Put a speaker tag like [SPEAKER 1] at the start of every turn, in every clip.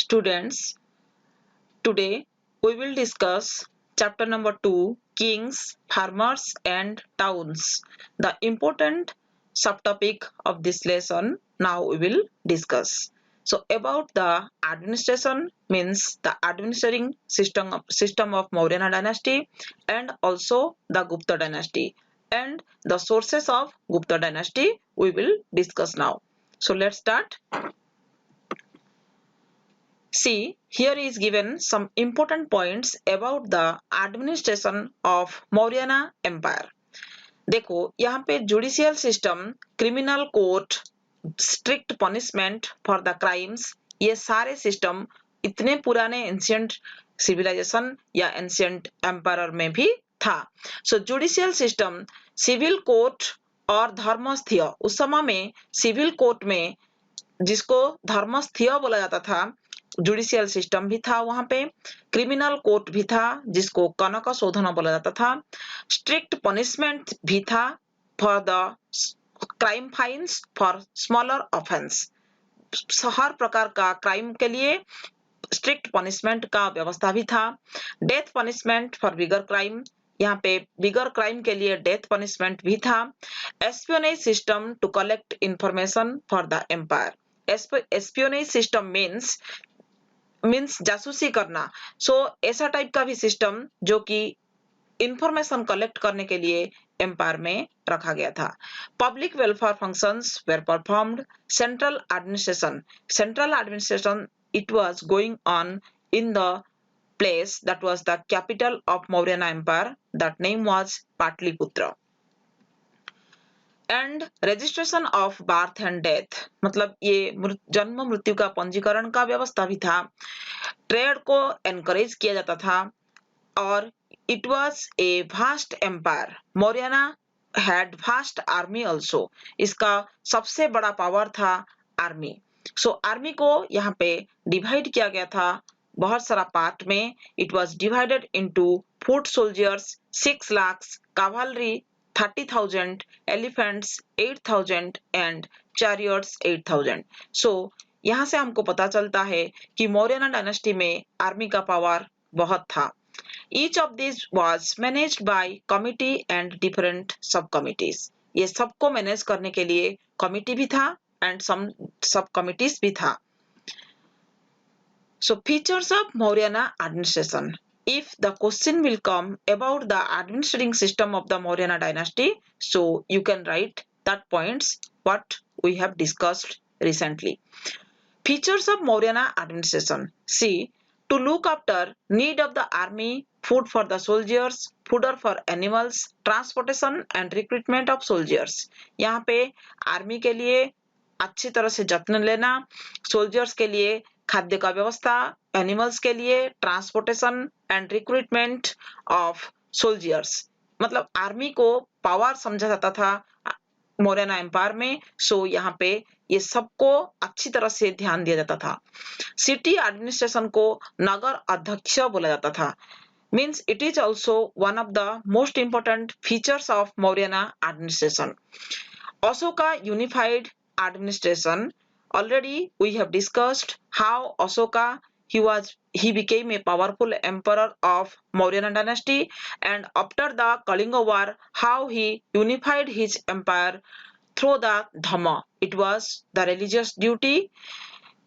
[SPEAKER 1] Students, today we will discuss chapter number 2, Kings, Farmers and Towns. The important subtopic of this lesson now we will discuss. So about the administration means the administering system of Maurya dynasty and also the Gupta dynasty, and the sources of Gupta dynasty we will discuss now. So let's start. See, here is given some important points about the administration of Maurya Empire. देखो यहाँ पे judicial system, criminal court, strict punishment for the crimes, ये सारे system इतने पुराने ancient civilisation या ancient empire में भी था. सो जुडिशियल सिस्टम, सिविल कोर्ट और धर्मस्थ्य. उस समय में सिविल कोर्ट में जिसको धर्मस्थ्य बोला जाता था, जुडिशियल सिस्टम भी था. वहां पे क्रिमिनल कोर्ट भी था जिसको कनक शोधन बोला जाता था. स्ट्रिक्ट पनिशमेंट भी था for the crime fines for smaller offense. हर प्रकार का क्राइम के लिए स्ट्रिक्ट पनिशमेंट का व्यवस्था भी था. Death punishment for bigger crime, यहाँ पे बिगर क्राइम के लिए डेथ पनिशमेंट भी था. Espionage system to collect information for the empire. Espionage system means जासूसी करना. सो ऐसा टाइप का भी सिस्टम जो कि इंफॉर्मेशन कलेक्ट करने के लिए एम्पायर में रखा गया था. Public welfare functions were performed. Central administration it was going on in the place that was the capital of Maurya Empire. That name was Patliputra. And registration of birth and death, मतलब ये जन्म मृत्यु का पंजीकरण का व्यवस्था भी था. ट्रेड को एनकरेज किया जाता था. और it was a vast empire. Mauryan had vast army also. इसका सबसे बड़ा पावर था आर्मी. सो आर्मी को यहाँ पे डिवाइड किया गया था बहुत सारा पार्ट में. It was divided into foot soldiers 6 lakh, cavalry 30,000, elephants 8,000 and chariots 8,000. सो यहाँ से हमको पता चलता है कि मौर्याना डायनेस्टी में आर्मी का पावर बहुत था. Each of these was managed by committee and different subcommittees. ये सबको मैनेज करने के लिए कमिटी भी था and some सब कमिटीज भी था. So features of Mauryana administration. If the question will come about the administrating system of the Mauryana dynasty, so you can write that points what we have discussed recently. Features of Mauryana administration. See, to look after need of the army, food for the soldiers, fodder for animals, transportation and recruitment of soldiers. यहाँ पे army के लिए अच्छी तरह से जत्न लेना, soldiers के लिए खाद्य का व्यवस्था, एनिमल्स के लिए transportation and recruitment of soldiers. मतलब आर्मी को पावर समझा जाता था मौर्याना एम्पायर में. सो यहाँ पे ये सबको अच्छी तरह से ध्यान दिया जाता था. सिटी एडमिनिस्ट्रेशन को नगर अध्यक्ष बोला जाता था. Means it is also one of the most important features of Mauryan administration. Ashoka unified administration. Already we have discussed how Ashoka he became a powerful emperor of Maurya dynasty, and after the Kalinga war how he unified his empire through the Dhamma. It was the religious duty,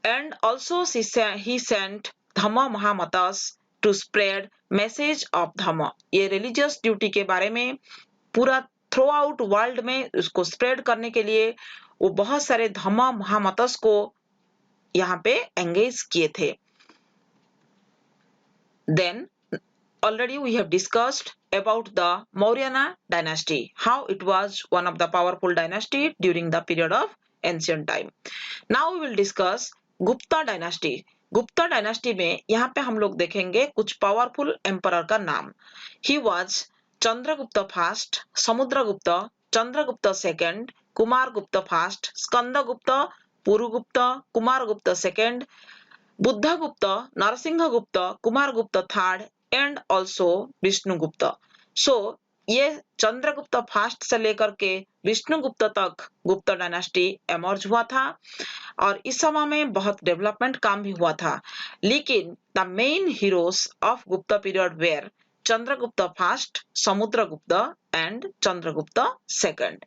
[SPEAKER 1] and also he sent Dhamma Mahamatas to spread message of Dhamma. ये religious duty के बारे में पूरा through out world में उसको spread करने के लिए वो बहुत सारे धम्म महामतस को यहाँ पे एंगेज किए थे. Then already we have discussed about the Mauryana dynasty, how it was one of the powerful dynasty during the period of ancient time. Now we will discuss Gupta dynasty. Gupta dynasty में यहाँ पे हम लोग देखेंगे कुछ powerful emperor का नाम. He was Chandragupta first, Samudragupta, Chandragupta second, Kumaragupta first, Skandagupta, Purugupta, Kumaragupta second, Budhagupta, Narasimhagupta, Kumaragupta third and also Vishnugupta. So ये चंद्रगुप्त फास्ट से लेकर के विष्णुगुप्त तक गुप्त डायनास्टी एमर्ज हुआ था और इस समय में बहुत डेवलपमेंट काम भी हुआ था। लेकिन the main heroes of Gupta period were Chandragupta first, Samudragupta and Chandragupta second.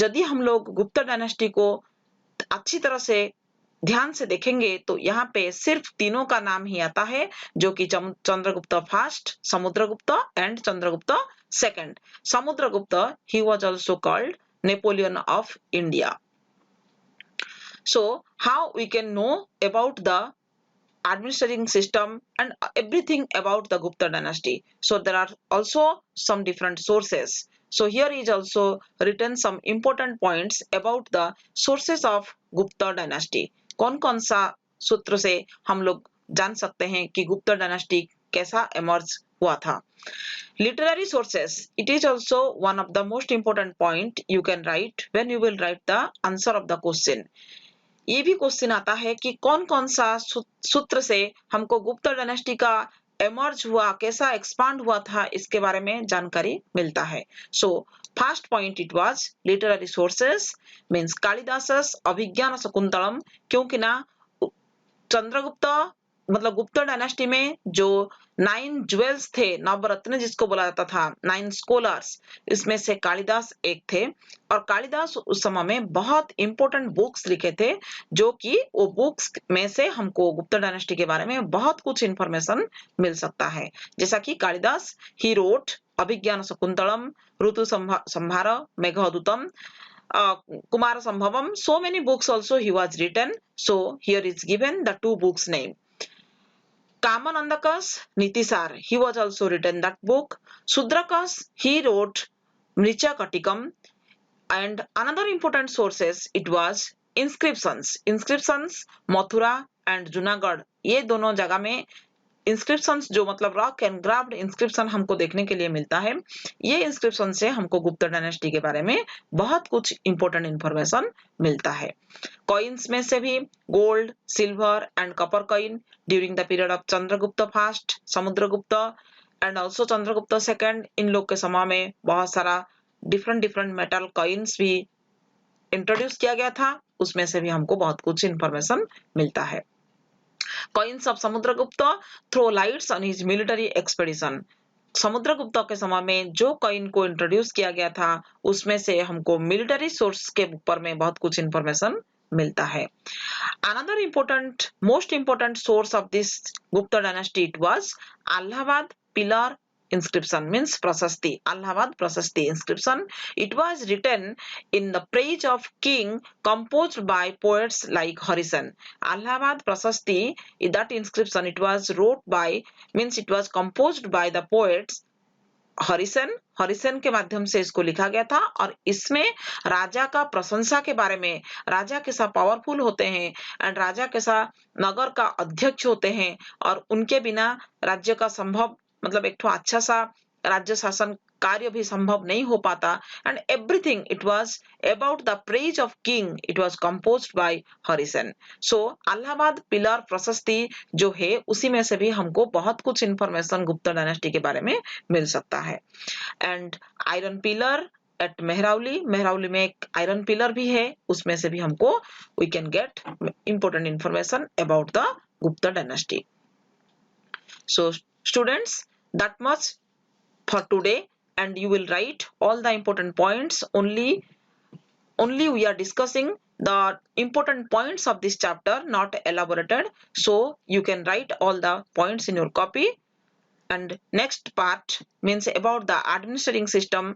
[SPEAKER 1] यदि हम लोग गुप्त डायनास्टी को अच्छी तरह से ध्यान से देखेंगे तो यहाँ पे सिर्फ तीनों का नाम ही आता है, जो कि Chandragupta first, Samudragupta and Chandragupta second. Samudragupta he was also called Napoleon of India. So how we can know about the administrating system and everything about the Gupta dynasty? So there are also some different sources. So here is also written some important points about the sources of Gupta dynasty. कौन-कौन सा सूत्र से हम लोग जान सकते हैं कि गुप्ता डायनास्टी कैसा एमर्ज हुआ था? Literary sources, it is also one of the most important point you can write when you will write the answer of the question. ये भी क्वेश्चन आता है कि कौन-कौन सा सूत्र से हमको गुप्ता डायनास्टी का एमर्ज हुआ, कैसा एक्सपांड हुआ था, इसके बारे में जानकारी मिलता है। So first point it was literary sources means Kalidasa's Abhijnana Shakuntalam, क्योंकि ना चंद्रगुप्त मतलब गुप्ता डायनास्टी में जो 9 ज्वेल्स थे, नवरत्न जिसको बोला जाता था, 9 स्कॉलर्स, इसमें से कालिदास एक थे और कालिदास उस समय में बहुत इंपॉर्टेंट बुक्स लिखे थे, जो कि वो बुक्स में से हमको गुप्ता डायनास्टी के बारे में बहुत कुछ इंफॉर्मेशन मिल सकता है। जैसा कि कालिदास ही रोट अभिज्ञान शकुंतलम, ऋतु संभार, Meghadutam, Kumar संभवम, so many books also he was written. So here is given the 2 books name. Kamanandakas Nitisar, he was also written that book. Sudrakas, he wrote Mrichakatikam. And another important sources, it was inscriptions. Inscriptions Mathura and Junagadh, ये दोनों जगह में inscriptions जो मतलब rock and ग्राफ्ड inscription हमको देखने के लिए मिलता है। ये इंस्क्रिप्शन से हमको गुप्ता डायनास्टी के बारे में बहुत कुछ इंपॉर्टेंट इंफॉर्मेशन मिलता है। कॉइन्स में से भी gold, silver and copper coin during the period of Chandragupta first, Samudragupta and also Chandragupta second, इन लोग के समय में बहुत सारा डिफरेंट मेटल कॉइन्स भी इंट्रोड्यूस किया गया था, उसमें से भी हमको बहुत कुछ इंफॉर्मेशन मिलता है। Coins of Samudragupta throw lights on his military expedition, Samudragupta के समय में जो कॉइन को इंट्रोड्यूस किया गया था उसमें से हमको मिलिटरी सोर्स के ऊपर में बहुत कुछ इंफॉर्मेशन मिलता है। Another important, most important source of this Gupta dynasty it was Allahabad pillar inscription, means prasasti. Allahabad prasasti inscription, it was written in the praise of king, composed by poets like Harisen. Allahabad prasasti, that inscription it was wrote by, means it was composed by the poets Harisena के माध्यम से इसको लिखा गया था और इसमें राजा का प्रशंसा के बारे में, राजा कैसा पावरफुल होते हैं एंड राजा कैसा नगर का अध्यक्ष होते हैं और उनके बिना राज्य का संभव मतलब एक अच्छा सा राज्य शासन कार्य भी संभव नहीं हो पाता and everything it was about the praise of king, it was composed by Harisen. So Allahabad pillar Prashasti जो है उसी में से भी हमको बहुत कुछ इंफॉर्मेशन गुप्ता डायनेस्टी के बारे में मिल सकता है। एंड आयरन पिलर एट मेहरावली, मेहरावली में एक आयरन पिलर भी है, उसमें से भी हमको we can get important information about the Gupta dynasty. So students, that much for today, and you will write all the important points. Only we are discussing the important points of this chapter, not elaborated, so you can write all the points in your copy. And next part means about the administrating system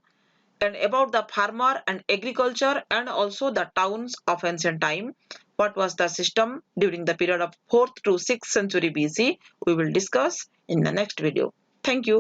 [SPEAKER 1] and about the farmer and agriculture and also the towns of ancient time. What was the system during the period of 4th to 6th century BC, we will discuss in the next video. Thank you.